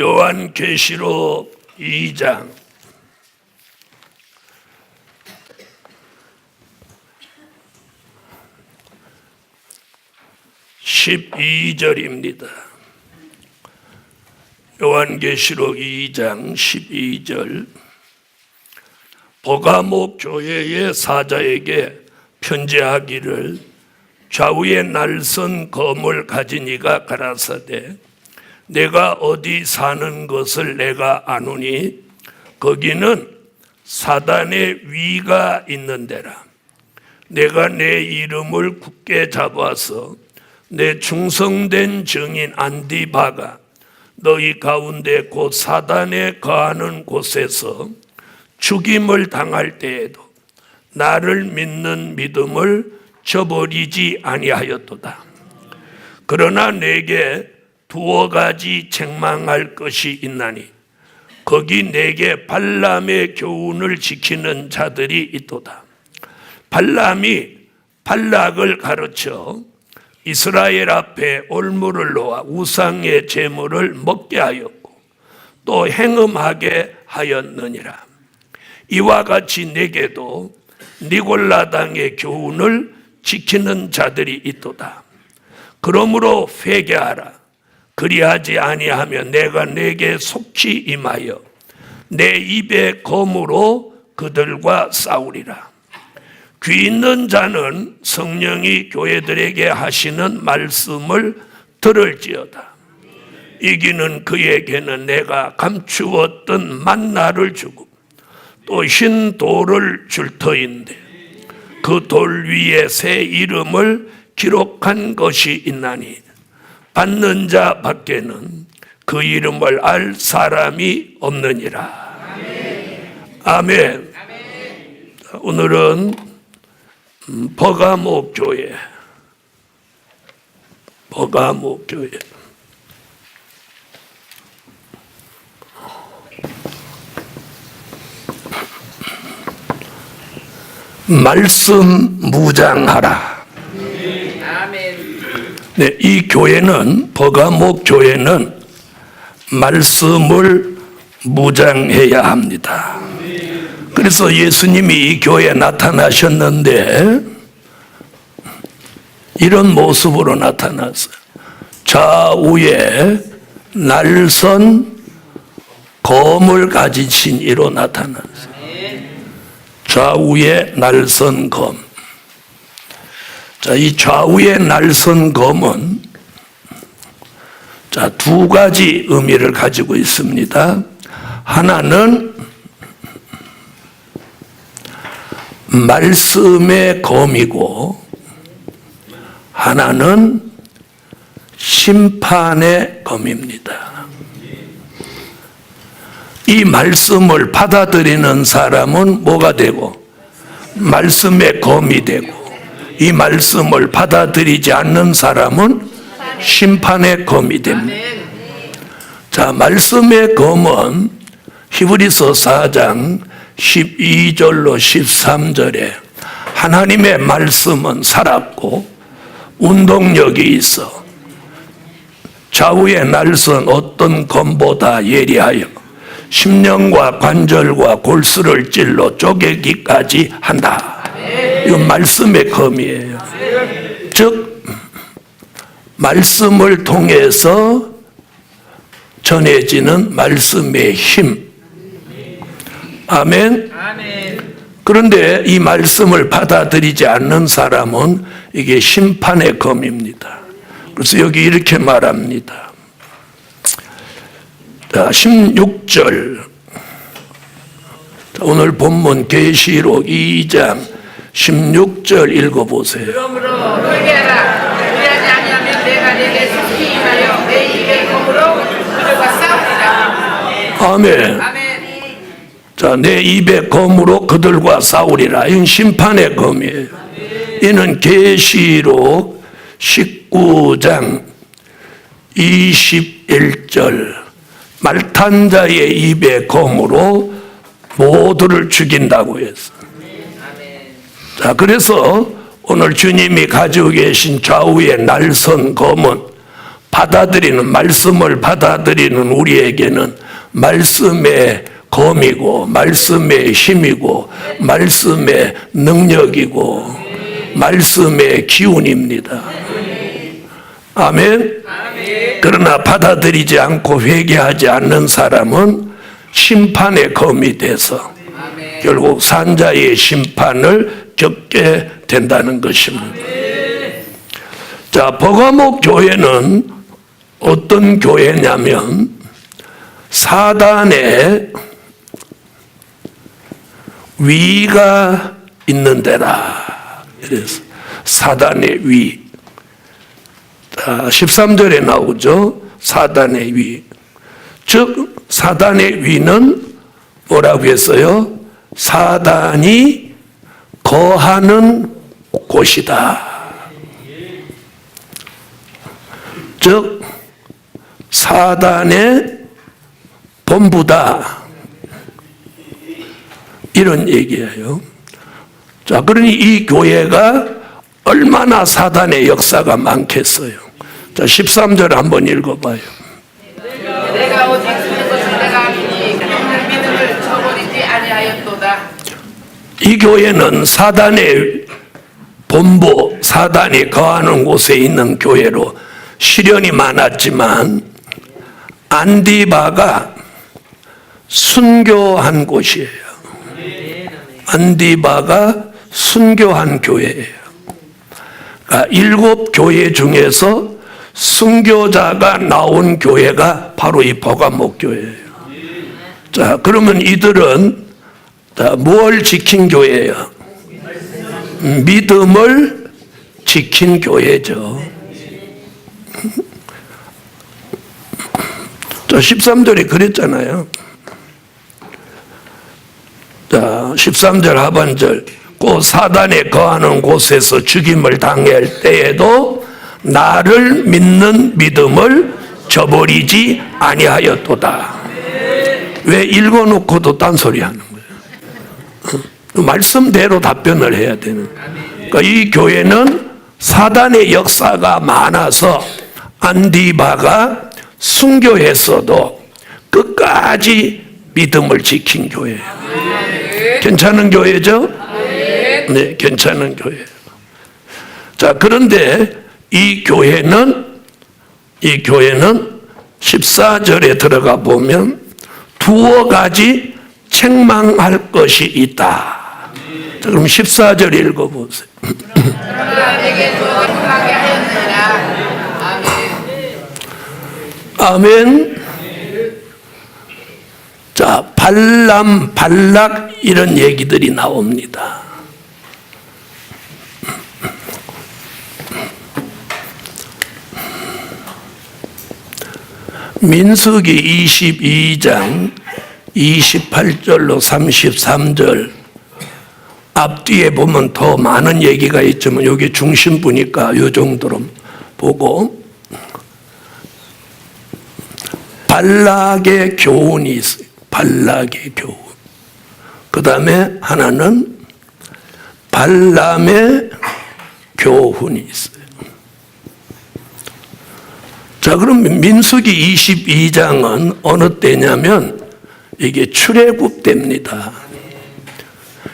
요한계시록 2장 12절입니다. 요한계시록 2장 12절. 버가목 교회의 사자에게 편지하기를 좌우에 날선 검을 가진 이가 가라사대 내가 어디 사는 것을 내가 아노니 거기는 사단의 위가 있는 데라. 내가 내 이름을 굳게 잡아서 내 충성된 증인 안디바가 너희 가운데 곧 사단에 거하는 곳에서 죽임을 당할 때에도 나를 믿는 믿음을 저버리지 아니하였도다. 그러나 내게 두어 가지 책망할 것이 있나니 거기 내게 발람의 교훈을 지키는 자들이 있도다. 발람이 발락을 가르쳐 이스라엘 앞에 올무를 놓아 우상의 제물을 먹게 하였고 또 행음하게 하였느니라. 이와 같이 내게도 니골라당의 교훈을 지키는 자들이 있도다. 그러므로 회개하라. 그리하지 아니하면 내가 내게 속히 임하여 내 입의 검으로 그들과 싸우리라. 귀 있는 자는 성령이 교회들에게 하시는 말씀을 들을지어다. 이기는 그에게는 내가 감추었던 만나를 주고 또 흰 돌을 줄 터인데 그 돌 위에 새 이름을 기록한 것이 있나니 받는 자 밖에는 그 이름을 알 사람이 없느니라. 아멘. 오늘은 버가목 교회 말씀 무장하라. 네, 이 교회는 버가목 교회는 말씀을 무장해야 합니다. 그래서 예수님이 이 교회에 나타나셨는데 이런 모습으로 나타났어요. 좌우에 날선 검을 가지신 이로 나타났어요. 좌우에 날선 검. 자, 이 좌우에 날선 검은 두 가지 의미를 가지고 있습니다. 하나는 말씀의 검이고 하나는 심판의 검입니다. 이 말씀을 받아들이는 사람은 뭐가 되고 말씀의 검이 되고 이 말씀을 받아들이지 않는 사람은 심판의 검이 됩니다. 자, 말씀의 검은 히브리서 4장 12절로 13절에 하나님의 말씀은 살았고 운동력이 있어 좌우에 날선 어떤 검보다 예리하여 심령과 관절과 골수를 찔러 쪼개기까지 한다. 이건 말씀의 검이에요. 즉 말씀을 통해서 전해지는 말씀의 힘. 아멘. 그런데 이 말씀을 받아들이지 않는 사람은 이게 심판의 검입니다. 그래서 여기 이렇게 말합니다. 자, 16절. 오늘 본문 계시록 2장 16절 읽어보세요. 그러므로 회개하라. 그리하지 아니하면 내가 내게 속히 임하여 내 입의 검으로 그들과 싸우리라. 아멘. 자, 내 입의 검으로 그들과 싸우리라. 이건 심판의 검이에요. 이는 계시록 19장 21절 말탄 자의 입의 검으로 모두를 죽인다고 했어요. 자, 그래서 오늘 주님이 가지고 계신 좌우의 날선 검은 받아들이는, 말씀을 받아들이는 우리에게는 말씀의 검이고 말씀의 힘이고 말씀의 능력이고 말씀의 기운입니다. 아멘. 그러나 받아들이지 않고 회개하지 않는 사람은 심판의 검이 돼서 결국 산자의 심판을 겪게 된다는 것입니다. 자, 버가목 교회는 어떤 교회냐면 사단의 위가 있는 데라. 그래서 사단의 위. 13절에 나오죠. 사단의 위. 즉 사단의 위는 뭐라고 했어요? 사단이 거하는 곳이다. 즉 사단의 본부다. 이런 얘기예요. 자, 그러니 이 교회가 얼마나 사단의 역사가 많겠어요. 자, 13절 한번 읽어봐요. 내가 오직 쓰는 것을 내가 아니니 그들 믿음을 저버리지 아니하였도다. 이 교회는 사단의 본부, 사단이 거하는 곳에 있는 교회로 시련이 많았지만 안디바가 순교한 곳이에요. 안디바가 순교한 교회예요. 그러니까 7교회 중에서 순교자가 나온 교회가 바로 이 버가목 교회예요. 자, 그러면 이들은 뭘 지킨 교회예요? 믿음을 지킨 교회죠. 자, 13절에 그랬잖아요. 자, 13절 하반절. 곧 사단에 거하는 곳에서 죽임을 당할 때에도 나를 믿는 믿음을 저버리지 아니하였도다. 왜 읽어놓고도 딴소리 하는 거예요? 말씀대로 답변을 해야 되는. 그러니까 이 교회는 사단의 역사가 많아서 안디바가 순교했어도 끝까지 믿음을 지킨 교회예요. 괜찮은 교회죠? 네, 괜찮은 교회예요. 자, 그런데 이 교회는 14절에 들어가 보면 두어 가지 책망할 것이 있다. 자, 그럼 14절 읽어보세요. 그러나 내게 두어 가지 하였느니라. 아멘. 자, 발람, 발락 이런 얘기들이 나옵니다. 민수기 22장 28절로 33절 앞뒤에 보면 더 많은 얘기가 있지만 여기 중심부니까 이 정도로 보고 발락의 교훈이 있어요. 발락의 교훈. 그 다음에 하나는 발람의 교훈이 있어요. 자, 그럼 민수기 22장은 어느 때냐면 이게 출애굽 때입니다.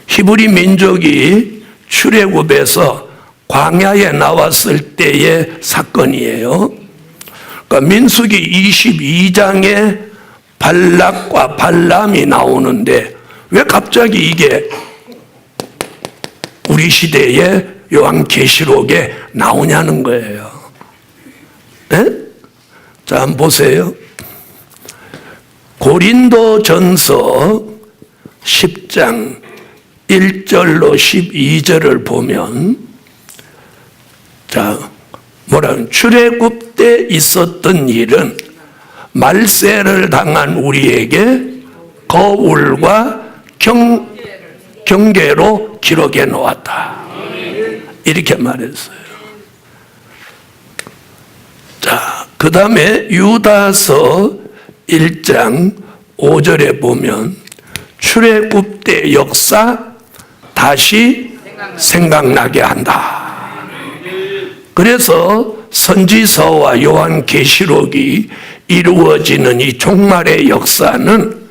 히브리 민족이 출애굽에서 광야에 나왔을 때의 사건이에요. 그러니까 민수기 22장에 발락과 발람이 나오는데 왜 갑자기 이게 우리 시대의 요한계시록에 나오냐는 거예요. 네? 자, 한번 보세요. 고린도전서 10장 1절로 12절을 보면 자, 뭐라고 출애굽 때 있었던 일은 말세를 당한 우리에게 거울과 경계로 기록해 놓았다. 이렇게 말했어요. 자, 그 다음에 유다서 1장 5절에 보면 출애굽 때 역사 다시 생각나게 한다. 그래서 선지서와 요한계시록이 이루어지는 이 종말의 역사는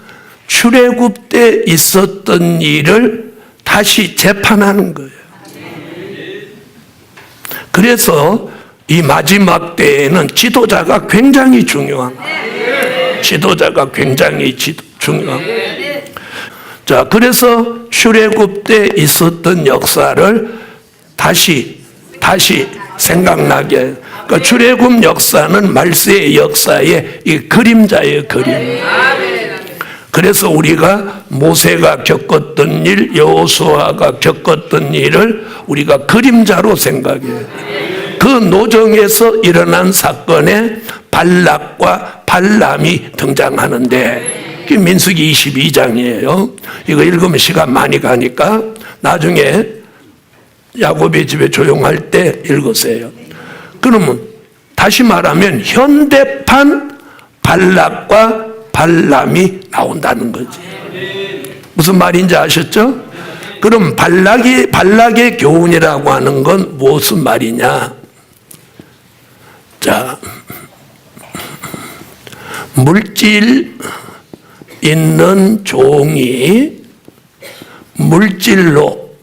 출애굽 때 있었던 일을 다시 재판하는 거예요. 그래서 이 마지막 때에는 지도자가 굉장히 중요한 거예요. 지도자가 굉장히 중요한 거예요. 자, 그래서 출애굽 때 있었던 역사를 다시 생각나게. 그러니까 출애굽 역사는 말세의 역사의 이 그림자예요, 그림. 그래서 우리가 모세가 겪었던 일, 여호수아가 겪었던 일을 우리가 그림자로 생각해요. 그 노정에서 일어난 사건에 발락과 발람이 등장하는데 그게 민수기 22장이에요. 이거 읽으면 시간 많이 가니까 나중에 야곱의 집에 조용할 때 읽으세요. 그러면 다시 말하면 현대판 발락과 발람이 나온다는 거지. 무슨 말인지 아셨죠? 그럼 발락의 교훈이라고 하는 건 무슨 말이냐? 자, 물질 있는 종이 물질로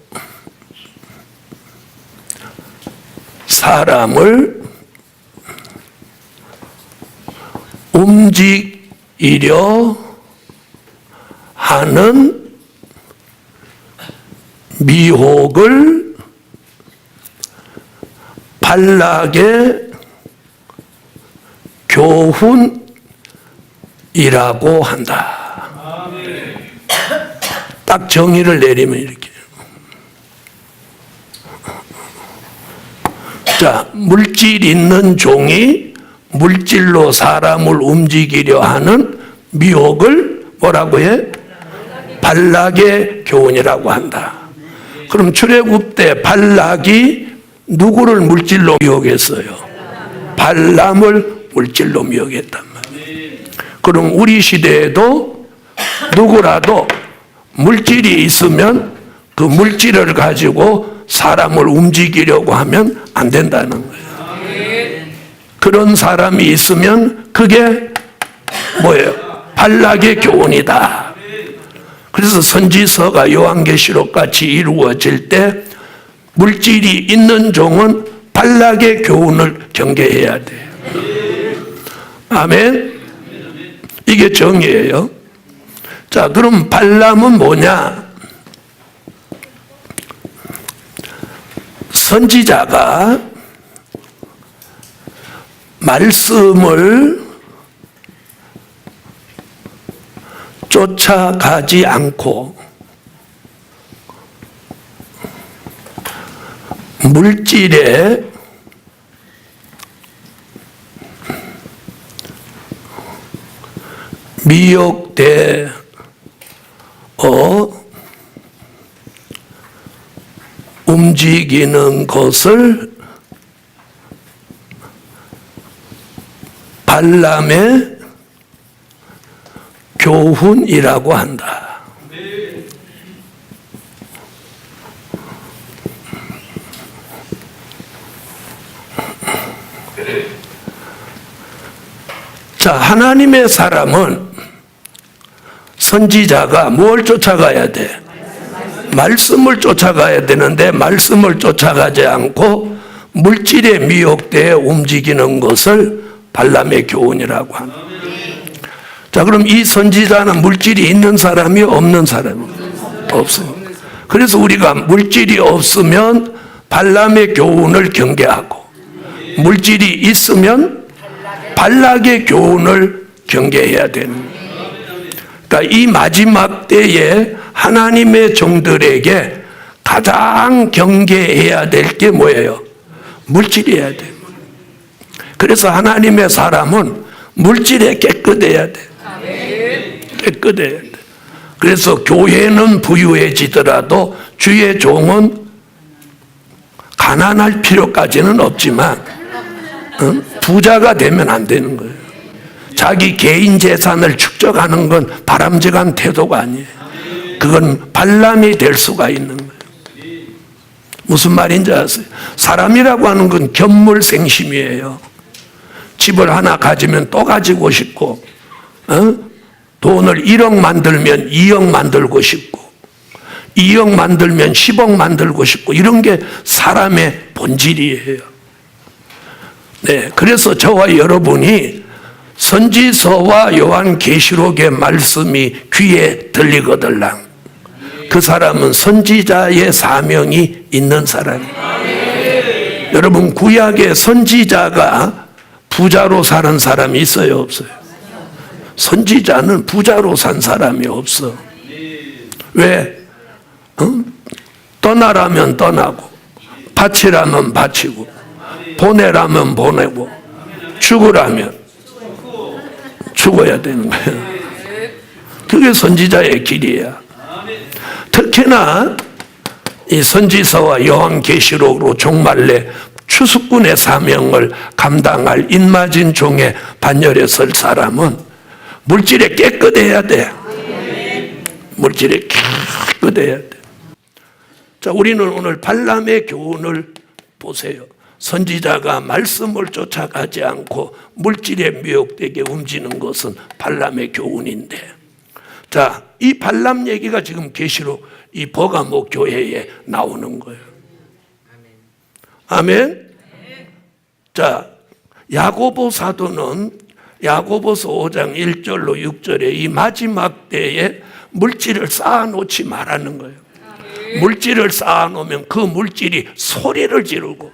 사람을 움직이려 하는 미혹을 발락의 교훈이라고 한다. 딱 정의를 내리면 이렇게. 자, 물질 있는 종이 물질로 사람을 움직이려 하는 미혹을 뭐라고 해? 발락의 교훈이라고 한다. 그럼 출애굽 때 발락이 누구를 물질로 미혹했어요? 발람을 물질로 미혹했단 말이에요. 그럼 우리 시대에도 누구라도 물질이 있으면 그 물질을 가지고 사람을 움직이려고 하면 안 된다는 거예요. 그런 사람이 있으면 그게 뭐예요? 발락의 교훈이다. 그래서 선지서가 요한계시록 같이 이루어질 때 물질이 있는 종은 발락의 교훈을 경계해야 돼요. 아멘. 이게 정의예요. 자, 그럼 발람은 뭐냐? 선지자가 말씀을 쫓아가지 않고 물질에 미혹되어 움직이는 것을 발람의 교훈이라고 한다. 자, 하나님의 사람은 선지자가 뭘 쫓아가야 돼? 말씀을 쫓아가야 되는데 말씀을 쫓아가지 않고 물질에 미혹되어 움직이는 것을 발람의 교훈이라고 합니다. 자, 그럼 이 선지자는 물질이 있는 사람이 없는 사람이 없어요. 그래서 우리가 물질이 없으면 발람의 교훈을 경계하고 물질이 있으면 발락의 교훈을 경계해야 되는 거예요. 그러니까 이 마지막 때에 하나님의 종들에게 가장 경계해야 될 게 뭐예요? 물질이어야 돼요. 그래서 하나님의 사람은 물질에 깨끗해야 돼. 깨끗해야 돼. 그래서 교회는 부유해지더라도 주의 종은 가난할 필요까지는 없지만 부자가 되면 안 되는 거예요. 자기 개인 재산을 축적하는 건 바람직한 태도가 아니에요. 그건 발람이 될 수가 있는 거예요. 무슨 말인지 아세요? 사람이라고 하는 건 견물생심이에요. 집을 하나 가지면 또 가지고 싶고, 돈을 1억 만들면 2억 만들고 싶고, 2억 만들면 10억 만들고 싶고, 이런 게 사람의 본질이에요. 네, 그래서 저와 여러분이 선지서와 요한계시록의 말씀이 귀에 들리거들랑 그 사람은 선지자의 사명이 있는 사람이에요. 여러분, 구약의 선지자가 부자로 사는 사람이 있어요, 없어요? 선지자는 부자로 산 사람이 없어. 왜? 떠나라면 떠나고, 바치라면 바치고, 보내라면 보내고, 죽으라면 죽어야 되는 거예요. 그게 선지자의 길이야. 특히나 이 선지서와 요한계시록으로 종말내 추수꾼의 사명을 감당할 인마진 종의 반열에 설 사람은 물질에 깨끗해야 돼. 물질에 깨끗해야 돼. 자, 우리는 오늘 발람의 교훈을 보세요. 선지자가 말씀을 쫓아가지 않고 물질에 미혹되게 움직이는 것은 발람의 교훈인데, 자, 이 발람 얘기가 지금 계시록 이 버가모 교회에 나오는 거예요. 아멘. 자, 야고보 사도는 야고보서 5장 1절로 6절에 이 마지막 때에 물질을 쌓아놓지 말라는 거예요. 물질을 쌓아놓으면 그 물질이 소리를 지르고,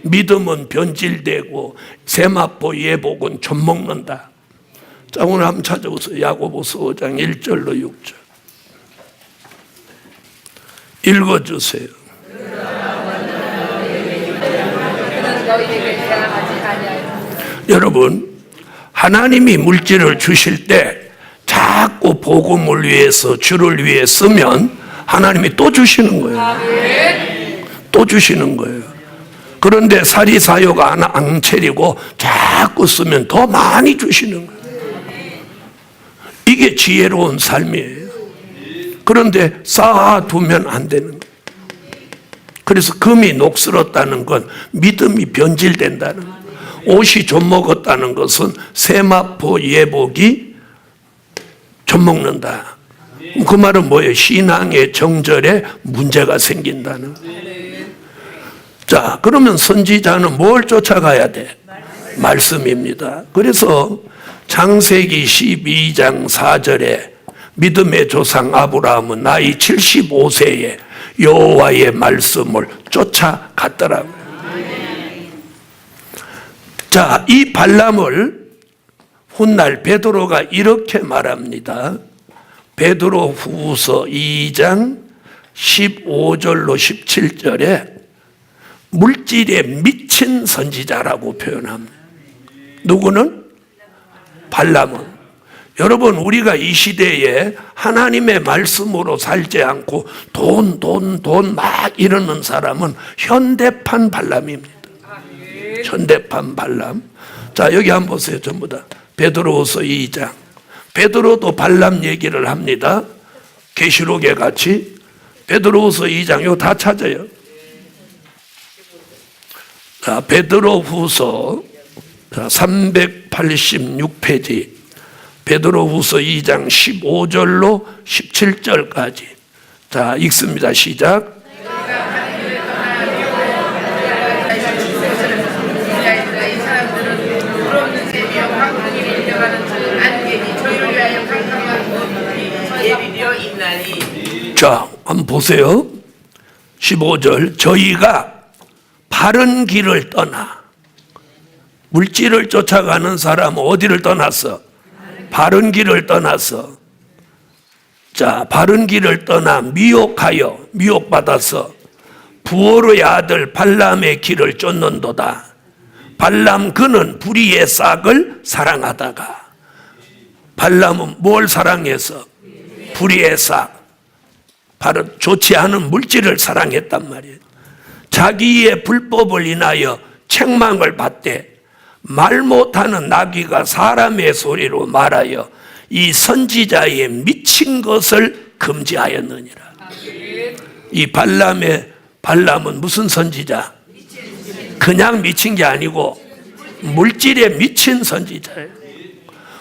믿음은 변질되고, 세마포 예복은 젖먹는다. 자, 오늘 한번 찾아보세요. 야고보서 5장 1절로 6절 읽어주세요. 여러분, 하나님이 물질을 주실 때 자꾸 복음을 위해서, 주를 위해 쓰면 하나님이 또 주시는 거예요. 또 주시는 거예요. 그런데 사리사욕 안 차리고 자꾸 쓰면 더 많이 주시는 거예요. 이게 지혜로운 삶이에요. 그런데 쌓아두면 안 되는 거예요. 그래서 금이 녹슬었다는 건 믿음이 변질된다는 거예요. 옷이 젖먹었다는 것은 세마포 예복이 젖먹는다. 그 말은 뭐예요? 신앙의 정절에 문제가 생긴다는 거예요. 자, 그러면 선지자는 뭘 쫓아가야 돼? 말씀입니다. 그래서 창세기 12장 4절에 믿음의 조상 아브라함은 나이 75세에 여호와의 말씀을 쫓아갔더라고요. 자, 이 발람을 훗날 베드로가 이렇게 말합니다. 베드로 후서 2장 15절로 17절에 물질에 미친 선지자라고 표현합니다. 누구는? 발람은. 여러분, 우리가 이 시대에 하나님의 말씀으로 살지 않고 돈 막 이러는 사람은 현대판 발람입니다. 현대판 발람. 자, 여기 한번 보세요. 전부 다 베드로후서 2장. 베드로도 발람 얘기를 합니다. 계시록에 같이. 베드로후서 2장 이거 다 찾아요. 자, 베드로후서 386페이지. 베드로후서 2장 15절로 17절까지. 자, 읽습니다. 시작. 자, 한번 보세요. 15절. 저희가 바른 길을 떠나, 물질을 쫓아가는 사람은 어디를 떠났어? 바른 길을 떠났어. 자, 바른 길을 떠나 미혹받아서 부올의 아들 발람의 길을 쫓는도다. 발람 그는 불의의 싹을 사랑하다가. 발람은 뭘 사랑해서? 불의의 싹. 바로 좋지 않은 물질을 사랑했단 말이에요. 자기의 불법을 인하여 책망을 받되 말 못하는 나귀가 사람의 소리로 말하여 이 선지자의 미친 것을 금지하였느니라. 이 발람의 발람은 무슨 선지자? 그냥 미친 게 아니고 물질에 미친 선지자예요.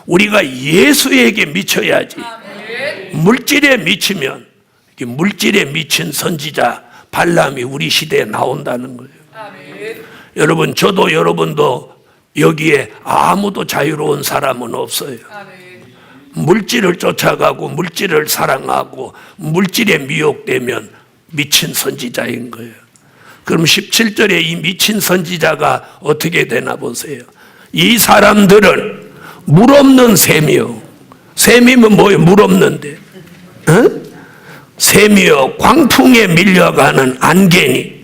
우리가 예수에게 미쳐야지. 물질에 미치면 물질에 미친 선지자 발람이 우리 시대에 나온다는 거예요. 여러분, 저도 여러분도 여기에 아무도 자유로운 사람은 없어요. 물질을 쫓아가고 물질을 사랑하고 물질에 미혹되면 미친 선지자인 거예요. 그럼 17절에 이 미친 선지자가 어떻게 되나 보세요. 이 사람들은 물 없는 샘이요. 샘이면 뭐예요? 물 없는데. 샘이요 광풍에 밀려가는 안개니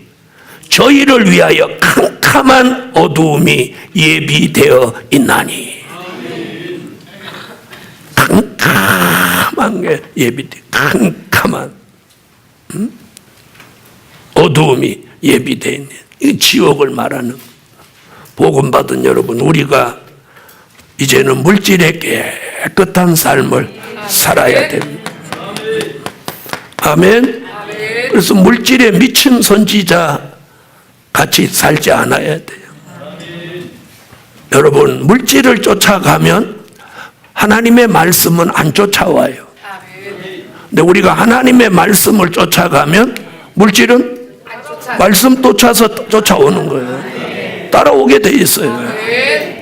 저희를 위하여 캄캄한 어두움이 예비되어 있나니. 캄캄한 게 예비돼. 캄캄한 어두움이 예비되어 있네. 이 지옥을 말하는. 복음 받은 여러분, 우리가 이제는 물질에 깨끗한 삶을 살아야 됩니다. 아멘. 그래서 물질에 미친 선지자 같이 살지 않아야 돼요. 여러분, 물질을 쫓아가면 하나님의 말씀은 안 쫓아와요. 근데 우리가 하나님의 말씀을 쫓아가면 물질은 말씀 쫓아오는 거예요. 따라오게 돼 있어요.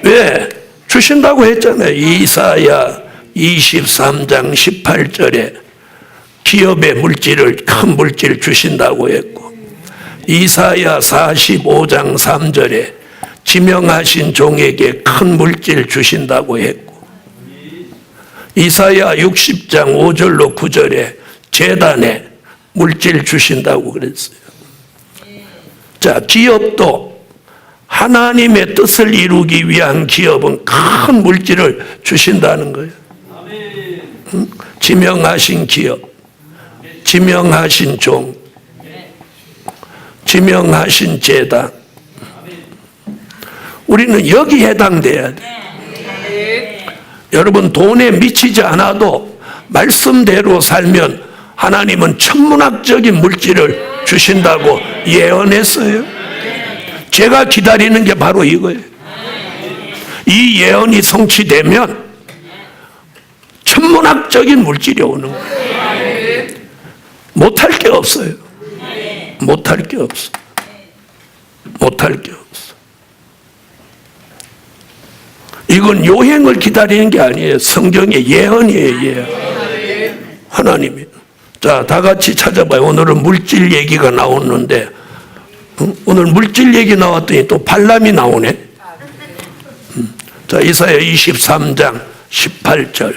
왜? 주신다고 했잖아요. 이사야 23장 18절에 기업의 물질을, 큰 물질 주신다고 했고, 이사야 45장 3절에 지명하신 종에게 큰 물질 주신다고 했고, 이사야 60장 5절로 9절에 제단에 물질 주신다고 그랬어요. 자, 기업도 하나님의 뜻을 이루기 위한 기업은 큰 물질을 주신다는 거예요. 지명하신 기업, 지명하신 종, 지명하신 제단. 우리는 여기 해당돼야 돼. 여러분, 돈에 미치지 않아도 말씀대로 살면 하나님은 천문학적인 물질을 주신다고 예언했어요. 제가 기다리는 게 바로 이거예요. 이 예언이 성취되면 천문학적인 물질이 오는 거예요. 못할 게 없어요. 못할 게 없어. 못할 게 없어. 이건 요행을 기다리는 게 아니에요. 성경의 예언이에요. 예언. 하나님이. 자, 다 같이 찾아봐요. 오늘은 물질 얘기가 나오는데 오늘 물질 얘기 나왔더니 또 발람이 나오네. 자, 이사야 23장 18절.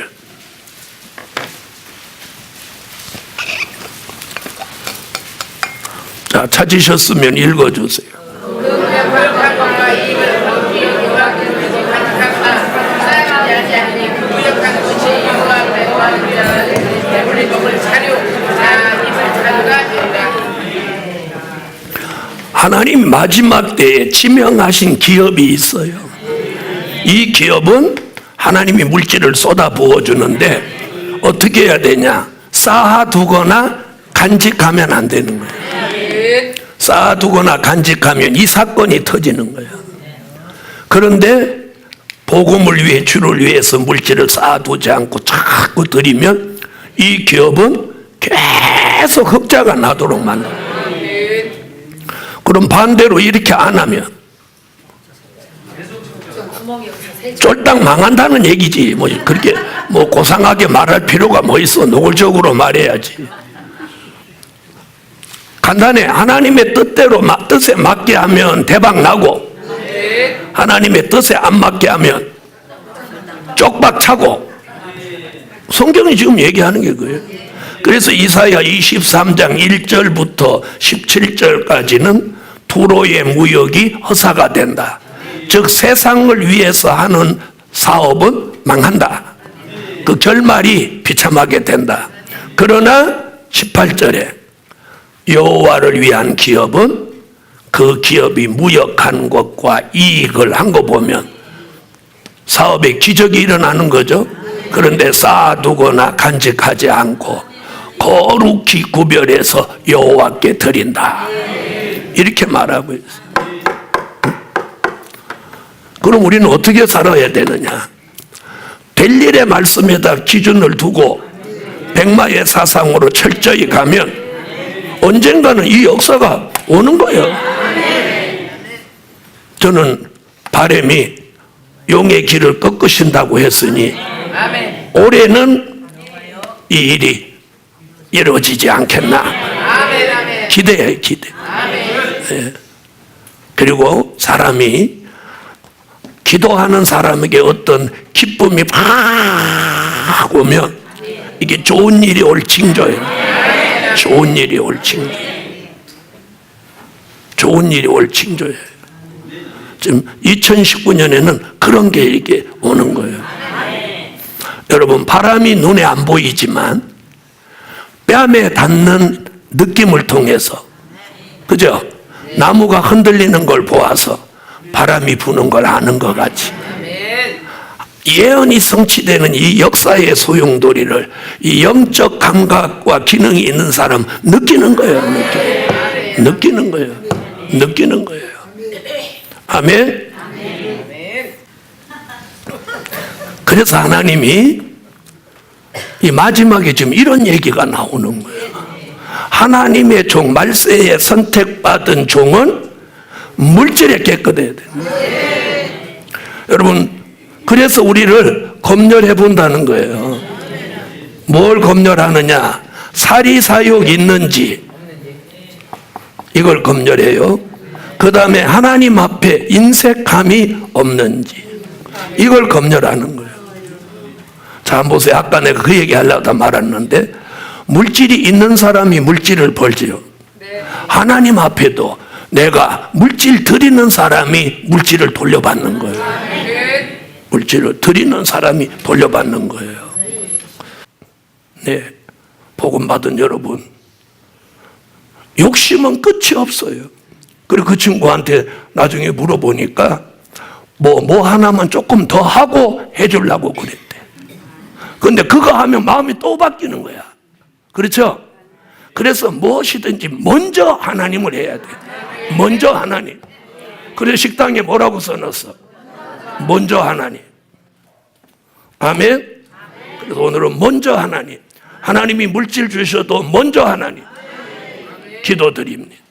자, 찾으셨으면 읽어주세요. 하나님 마지막 때에 지명하신 기업이 있어요. 이 기업은 하나님이 물질을 쏟아 부어주는데 어떻게 해야 되냐? 쌓아두거나 간직하면 안 되는 거예요. 쌓아두거나 간직하면 이 사건이 터지는 거예요. 그런데 복음을 위해, 주를 위해서 물질을 쌓아두지 않고 자꾸 드리면 이 기업은 계속 흑자가 나도록 만들어요. 그럼 반대로 이렇게 안 하면 쫄딱 망한다는 얘기지. 뭐 그렇게 뭐 고상하게 말할 필요가 뭐 있어. 노골적으로 말해야지. 간단해. 하나님의 뜻대로 뜻에 맞게 하면 대박 나고, 하나님의 뜻에 안 맞게 하면 쪽박 차고. 성경이 지금 얘기하는 게 그거예요. 그래서 이사야 23장 1절부터 17절까지는 두로의 무역이 허사가 된다. 즉 세상을 위해서 하는 사업은 망한다. 그 결말이 비참하게 된다. 그러나 18절에 여호와를 위한 기업은 그 기업이 무역한 것과 이익을 한 거 보면 사업에 기적이 일어나는 거죠. 그런데 쌓아두거나 간직하지 않고 거룩히 구별해서 여호와께 드린다. 이렇게 말하고 있어요. 그럼 우리는 어떻게 살아야 되느냐? 벨릴의 말씀에다 기준을 두고 백마의 사상으로 철저히 가면 언젠가는 이 역사가 오는 거예요. 저는 바람이 용의 길을 꺾으신다고 했으니 올해는 이 일이 이루어지지 않겠나 기대해. 예. 그리고 사람이 기도하는 사람에게 어떤 기쁨이 팍 오면 이게 좋은 일이 올 징조예요. 좋은 일이 올 징조. 좋은 일이 올 징조예요. 지금 2019년에는 그런 게 이렇게 오는 거예요. 여러분, 바람이 눈에 안 보이지만 뺨에 닿는 느낌을 통해서, 그죠? 나무가 흔들리는 걸 보아서 바람이 부는 걸 아는 것 같이 예언이 성취되는 이 역사의 소용돌이를 이 영적 감각과 기능이 있는 사람 느끼는 거예요. 느끼는 거예요. 느끼는 거예요. 아멘. 그래서 하나님이 이 마지막에 지금 이런 얘기가 나오는 거예요. 하나님의 종 말세에 선택받은 종은 물질에 깨끗해야 돼요. 여러분, 그래서 우리를 검열해 본다는 거예요. 뭘 검열하느냐? 사리사욕 있는지 이걸 검열해요. 그 다음에 하나님 앞에 인색함이 없는지 이걸 검열하는 거예요. 자, 한번 보세요. 아까 내가 그 얘기 하려다 말았는데 물질이 있는 사람이 물질을 벌지요. 하나님 앞에도 내가 물질 드리는 사람이 물질을 돌려받는 거예요. 물질을 드리는 사람이 돌려받는 거예요. 네, 복음 받은 여러분, 욕심은 끝이 없어요. 그리고 그 친구한테 나중에 물어보니까 뭐 하나만 조금 더 하고 해주려고 그랬대. 근데 그거 하면 마음이 또 바뀌는 거야. 그렇죠? 그래서 무엇이든지 먼저 하나님을 해야 돼. 먼저 하나님. 그래서 식당에 뭐라고 써놨어? 먼저 하나님. 아멘? 그래서 오늘은 먼저 하나님. 하나님이 물질 주셔도 먼저 하나님. 기도드립니다.